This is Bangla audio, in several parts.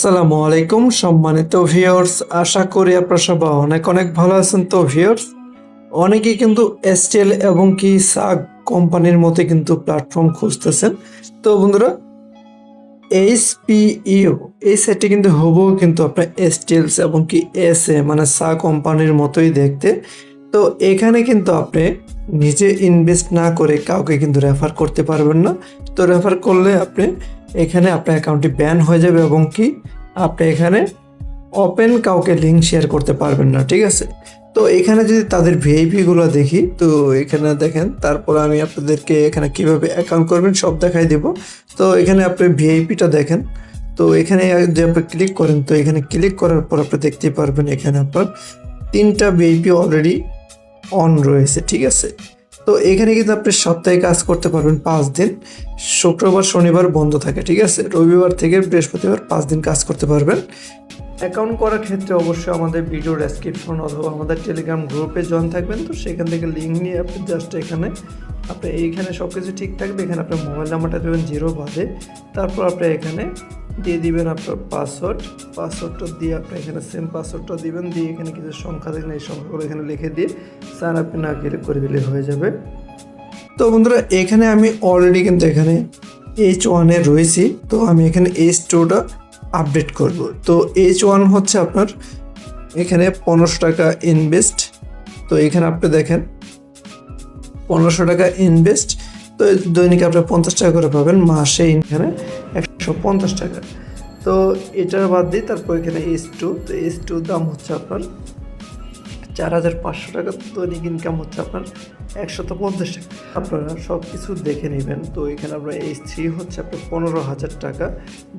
আসসালামু আলাইকুম সম্মানিত ভিউয়ার্স, আশা করি আপনারা সবাই অনেক অনেক ভালো আছেন। তো ভিউয়ার্স, অনেকেই কিন্তু এসটিএল এবং কি সাগ কোম্পানির মতো কিন্তু প্ল্যাটফর্ম খুঁজতেছেন। তো বন্ধুরা, এইচপিইউ এই সেটটি কিন্তু হুবহু কিন্তু আপনার এসটিএলস এবং কি এসএ মানে সা কোম্পানির মতোই দেখতে। তো এখানে কিন্তু আপনি নিজে ইনভেস্ট না করে কাউকে কিন্তু রেফার করতে পারবেন না। তো রেফার করলে আপনি এখানে আপনার অ্যাকাউন্টটি ব্যান হয়ে যাবে এবং কি আপনি এখানে ওপেন কাউকে লিঙ্ক শেয়ার করতে পারবেন না, ঠিক আছে? তো এখানে যদি তাদের ভিআইপি গুলো দেখি, তো এখানে দেখেন, তারপর আমি আপনাদেরকে এখানে কিভাবে অ্যাকাউন্ট করবেন সব দেখাই দেব। তো এখানে আপনি ভিআইপিটা দেখেন। তো এখানে যদি আপনি ক্লিক করেন, তো এখানে ক্লিক করার পর আপনি দেখতেই পারবেন এখানে আপনার 3টা ভিআইপি অলরেডি অন রয়েছে, ঠিক আছে? তো এখানে কিন্তু আপনি সপ্তাহে কাজ করতে পারবেন 5 দিন। শুক্রবার শনিবার বন্ধ থাকে, ঠিক আছে? রবিবার থেকে বৃহস্পতিবার 5 দিন কাজ করতে পারবেন। অ্যাকাউন্ট করার ক্ষেত্রে অবশ্যই আমাদের ভিডিও ডেসক্রিপশন অথবা আমাদের টেলিগ্রাম গ্রুপে জয়েন থাকবেন। তো সেখান থেকে লিঙ্ক নিয়ে আপনি জাস্ট এখানে আপনি এইখানে সব কিছু ঠিক থাকবে। এখানে আপনার মোবাইল নাম্বারটা দেবেন 0 বাদে, তারপর আপনি এখানে দিয়ে দিবেন আপনার পাসওয়ার্ডটা দিয়ে আপনি এখানে সেম পাসওয়ার্ডটা দিবেন, দিয়ে এখানে কিছু সংখ্যা দেখেন, এই সংখ্যাগুলো এখানে লিখে দিয়ে সাইন আপ না করে দিলে হয়ে যাবে। তো বন্ধুরা, এখানে আমি অলরেডি কিন্তু এখানে H1-এ রয়েছি। তো আমি এখানে H2টা আপডেট করব। তো H1 হচ্ছে আপনার এখানে 1500 টাকা ইনভেস্ট। তো এখানে আপনি দেখেন 1500 টাকা ইনভেস্ট। তো দৈনিক আপনি 50 টাকা করে পাবেন, মাসে এখানে 150 টাকা। তো এটার বাদ দিই, তারপর এখানে H2। তো H2 দাম হচ্ছে আপনার 4500 টাকা। দৈনিক ইনকাম হচ্ছে আপনার 150 টাকা। আপনারা সব কিছু দেখে নেবেন। তো এখানে আপনার H3 হচ্ছে আপনার 15,000 টাকা।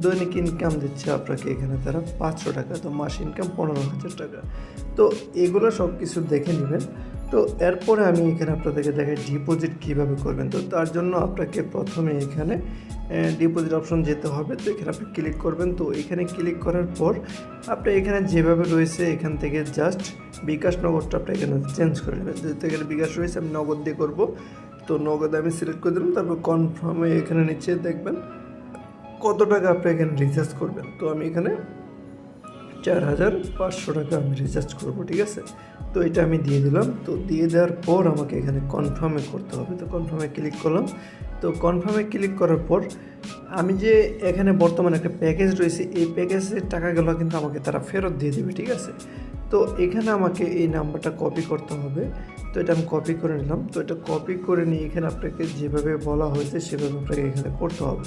দৈনিক ইনকাম দিচ্ছে আপনাকে এখানে তারা 500 টাকা। তো মাস ইনকাম 15,000 টাকা। তো এগুলো সব কিছু দেখে নেবেন। তো এরপরে আমি এখানে আপনাদেরকে দেখাই ডিপোজিট কীভাবে করবেন। তো তার জন্য আপনাকে প্রথমে এখানে ডিপোজিট অপশন যেতে হবে। তো এখানে আপনি ক্লিক করবেন। তো এখানে ক্লিক করার পর আপনি এখানে যেভাবে রয়েছে এখান থেকে জাস্ট বিকাশ নগদটা আপনি এখানে চেঞ্জ করে নেবেন। যেহেতু এখানে বিকাশ রয়েছে, আমি নগদ দিয়ে করবো। তো নগদ আমি সিলেক্ট করে দিলাম। তারপর কনফার্মে এখানে নিচে দেখবেন কত টাকা আপনি এখানে রিচার্জ করবেন। তো আমি এখানে 4500 টাকা আমি রিচার্জ করবো, ঠিক আছে? তো এটা আমি দিয়ে দিলাম। তো দিয়ে দেওয়ার পর আমাকে এখানে কনফার্মে করতে হবে। তো কনফার্মে ক্লিক করলাম। তো কনফার্মে ক্লিক করার পর আমি যে এখানে বর্তমানে একটা প্যাকেজ রয়েছে, এই প্যাকেজের টাকাগুলো কিন্তু আমাকে তারা ফেরত দিয়ে দেবে, ঠিক আছে? তো এখানে আমাকে এই নাম্বারটা কপি করতে হবে। তো এটা আমি কপি করে নিলাম। তো এটা কপি করে নিয়ে এখানে আপনাকে যেভাবে বলা হয়েছে সেভাবে আপনাকে এখানে করতে হবে।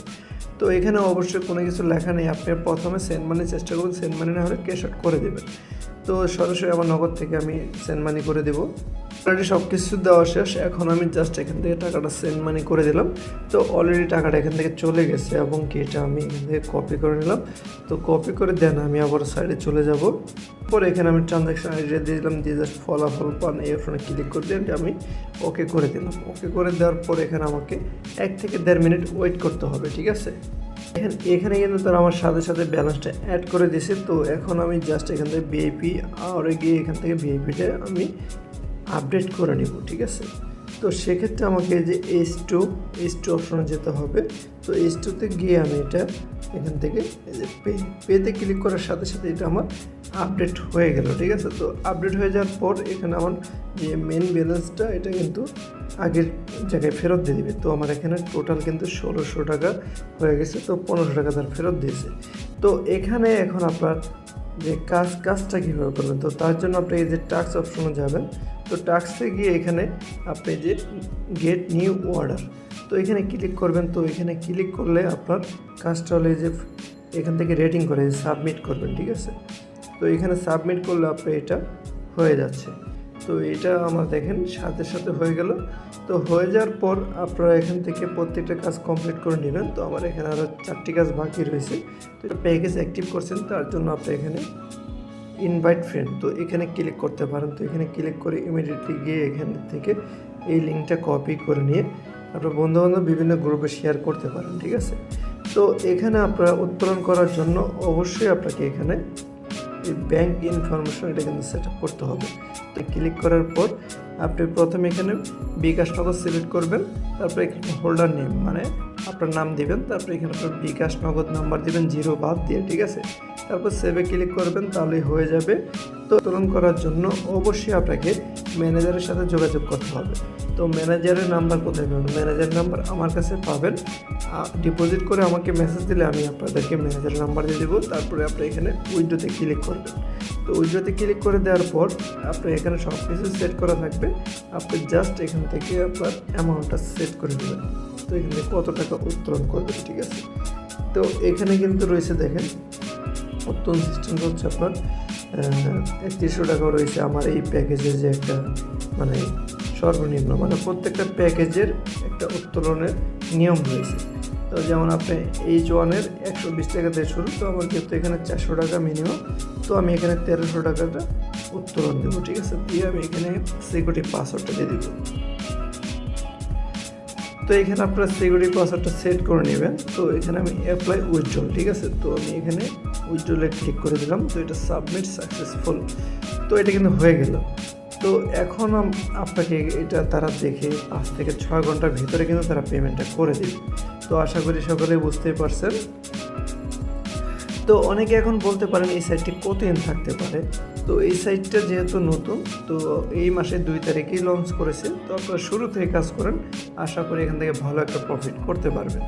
তো এখানে অবশ্যই কোনো কিছু লেখা নেই। আপনি প্রথমে সেন্ড মানি চেষ্টা করবেন, সেন্ড মানি না হলে ক্যাশ আউট করে দেবেন। তো সরাসরি আমার নগদ থেকে আমি সেন্ড মানি করে দেবো। অলরেডি সব কিছু দেওয়া শেষ। এখন আমি জাস্ট এখান থেকে টাকাটা সেন্ড মানি করে দিলাম। তো অলরেডি টাকাটা এখান থেকে চলে গেছে এবং কি এটা আমি এখান থেকে কপি করে নিলাম। তো কপি করে দেন আমি আবার সাইডে চলে যাব। পরে এখানে আমি ট্রানজ্যাকশন আইডিটা দিয়ে দিলাম, দিয়ে জাস্ট ফলাফল পান এই অপশনে ক্লিক করে দিয়ে আমি ওকে করে দিলাম। ওকে করে দেওয়ার পর এখানে আমাকে 1 থেকে 1.5 মিনিট ওয়েট করতে হবে, ঠিক আছে? এখানে কিন্তু তারা আমার সাথে সাথে ব্যালেন্সটা অ্যাড করে দিয়েছে। তো এখন আমি জাস্ট এখান থেকে ভিআইপি আর গিয়ে এখান থেকে ভিআইপিটা আমি আপডেট করে নিব, ঠিক আছে? তো সেক্ষেত্রে আমাকে যে H2 অপশনে যেতে হবে। তো H2-তে গিয়ে আমি এটা এখান থেকে এই যে পেতে ক্লিক করার সাথে সাথে এটা আমার আপডেট হয়ে গেল, ঠিক আছে? তো আপডেট হয়ে যাওয়ার পর এখানে আমার যে মেন ব্যালেন্সটা এটা কিন্তু আগের জায়গায় ফেরত দিয়ে দিবে। তো আমার এখানে টোটাল কিন্তু 1600 টাকা হয়ে গেছে। তো 1500 টাকা তার ফেরত দিয়েছে। তো এখানে এখন আপনার যে কাজটা কীভাবে করবেন, তো তার জন্য আপনি এই যে টাস্ক অপশনে যাবেন। তো টাস্কে গিয়ে এখানে আপনি যে গেট নিউ অর্ডার, তো এখানে ক্লিক করবেন। তো এখানে ক্লিক করলে আপনার কাজটা হলে যে এখান থেকে রেটিং করে সাবমিট করবেন, ঠিক আছে? তো এখানে সাবমিট করলে আপনি এটা হয়ে যাচ্ছে। তো এটা আমার দেখেন সাথে সাথে হয়ে গেল। তো হয়ে যাওয়ার পর আপনারা এখান থেকে প্রত্যেকটা কাজ কমপ্লিট করে নেবেন। তো আমার এখানে আরও 4টি কাজ বাকি রয়েছে। তো এটা প্যাকেজ অ্যাক্টিভ করছেন, তার জন্য আপনি এখানে ইনভাইট ফ্রেন্ড, তো এখানে ক্লিক করতে পারেন। তো এখানে ক্লিক করে ইমিডিয়েটলি গিয়ে এখান থেকে এই লিঙ্কটা কপি করে নিয়ে আপনার বন্ধুবান্ধব বিভিন্ন গ্রুপে শেয়ার করতে পারেন, ঠিক আছে? তো এখানে আপনারা উত্তোলন করার জন্য অবশ্যই আপনাকে এখানে এই ব্যাঙ্ক ইনফরমেশন এটা কিন্তু সেট আপ করতে হবে। তো ক্লিক করার পর আপনি প্রথমে এখানে বিকাশ নগদ সিলেক্ট করবেন। তারপরে এখানে হোল্ডার নেম মানে আপনার নাম দিবেন, তারপর এখানে আপনার বিকাশ নগদ নাম্বার দিবেন 0 বাদ দিয়ে, ঠিক আছে। তারপর সেভে ক্লিক করবেন, তাহলেই হয়ে যাবে। তো উত্তোলন করার জন্য অবশ্যই আপনাকে ম্যানেজারের সাথে যোগাযোগ করতে হবে। তো ম্যানেজারের নাম্বার কোথায় পাবেন? ম্যানেজার নাম্বার আমার কাছে পাবেন। ডিপোজিট করে আমাকে মেসেজ দিলে আমি আপনাদেরকে ম্যানেজারের নাম্বার দিয়ে দেবো। তারপরে আপনি এখানে উইথড্রোতে ক্লিক করবেন। তো উইথড্রোতে ক্লিক করে দেওয়ার পর আপনার এখানে সব কিছু সেট করা থাকবে। আপনি জাস্ট এখান থেকে আপনার অ্যামাউন্টটা সেট করে দেবেন। তো এখানে কত টাকা উত্তোলন করবেন, ঠিক আছে। তো এখানে কিন্তু রয়েছে দেখেন উত্তোলন সিস্টেম হচ্ছে আপনার 3100 টাকাও রয়েছে আমার এই প্যাকেজের যে একটা মানে সর্বনিম্ন, মানে প্রত্যেকটা প্যাকেজের একটা উত্তোলনের নিয়ম রয়েছে। তো যেমন আপনি H1-এর 120 টাকা দিয়ে শুরু, তো আমার কিন্তু এখানে 400 টাকা মিনিমাম, তো আমি এখানে 1300 টাকাটা উত্তোলন দেবো, ঠিক আছে। দিয়ে আমি এখানে সিকিউরিটি পাসওয়ার্ডটা দিয়ে দেবো। তো এখানে আপনারা সিকিউরিটি পাসওয়ার্ডটা সেট করে নেবেন। তো এখানে আমি অ্যাপ্লাই উইথড্রল, ঠিক আছে। তো আমি এখানে উইথড্রলে ক্লিক করে দিলাম। তো এটা সাবমিট সাকসেসফুল, তো এটা কিন্তু হয়ে গেল। তো এখন আপনাকে এটা তারা দেখে 5 থেকে 6 ঘন্টার ভিতরে কিন্তু তারা পেমেন্টটা করে দেবে। তো আশা করি সকলেই বুঝতেই পারছেন। তো অনেকে এখন বলতে পারেন এই সাইটটি কতদিন থাকতে পারে। তো এই সাইটটা যেহেতু নতুন, তো এই মাসের 2 তারিখেই লঞ্চ করেছে। তো আপনারা শুরু থেকে কাজ করেন, আশা করি এখান থেকে ভালো একটা প্রফিট করতে পারবেন।